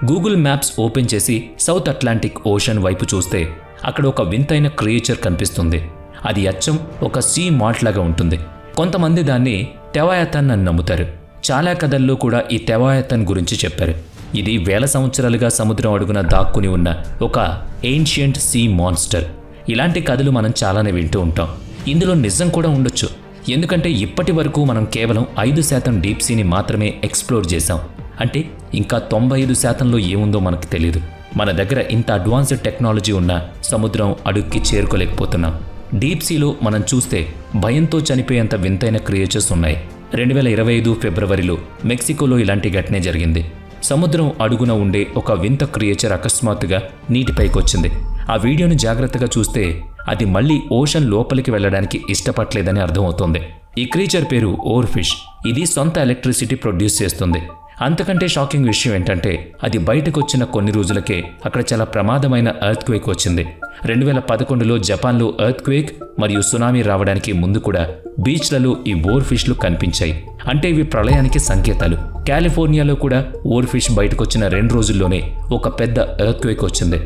Google maps open చేసి south Atlantic ocean వైపు చూస్తే అక్కడ ఒక వింతైన క్రియేచర్ కనిపిస్తుంది. అది అచ్చం ఒక సీ మాల్ట్ లాగా ఉంటుంది. కొంతమంది దాన్ని టెవాయథన్ అని నమ్ముతారు. చాలా కథల్లో కూడా ఈ టెవాయథన్ గురించి చెప్పారు. ఇది వేల సంవత్సరాలుగా సముద్రం అడుగున దాక్కుని ఉన్న ఒక ఏన్షియంట్ సీ మాన్స్టర్. ఇలాంటి కథలు మనం చాలానే వింటూ ఉంటాం. ఇందులో నిజం కూడా ఉండొచ్చు. ఎందుకంటే ఇప్పటి వరకు మనం కేవలం 5% డీప్ సీని మాత్రమే ఎక్స్ప్లోర్ చేశాం. అంటే ఇంకా 95%లో ఏముందో మనకు తెలియదు. మన దగ్గర ఇంత అడ్వాన్స్డ్ టెక్నాలజీ ఉన్న సముద్రం అడుగుకి చేరుకోలేకపోతున్నాం. డీప్ సీలో మనం చూస్తే భయంతో చనిపోయేంత వింతైన క్రియేచర్స్ ఉన్నాయి. 2025 ఫిబ్రవరిలో మెక్సికోలో ఇలాంటి ఘటనే జరిగింది. సముద్రం అడుగున ఉండే ఒక వింత క్రియేచర్ అకస్మాత్తుగా నీటిపైకొచ్చింది. ఆ వీడియోను జాగ్రత్తగా చూస్తే అది మళ్ళీ ఓషన్ లోపలికి వెళ్ళడానికి ఇష్టపడలేదని అర్థమవుతోంది. ఈ క్రీచర్ పేరు ఓర్ ఫిష్. ఇది సొంత ఎలక్ట్రిసిటీ ప్రొడ్యూస్ చేస్తుంది. అంతకంటే షాకింగ్ విషయం ఏంటంటే అది బయటకు వచ్చిన కొన్ని రోజులకే అక్కడ చాలా ప్రమాదమైన ఎర్త్ క్వేక్ వచ్చింది. 2011లో జపాన్లో ఎర్త్ క్వేక్ మరియు సునామీ రావడానికి ముందు కూడా బీచ్లలో ఈ ఓర్ ఫిష్లు కనిపించాయి. అంటే ఇవి ప్రళయానికి సంకేతాలు. కాలిఫోర్నియాలో కూడా ఓర్ ఫిష్ బయటకొచ్చిన 2 రోజుల్లోనే ఒక పెద్ద ఎర్త్ క్వేక్ వచ్చింది.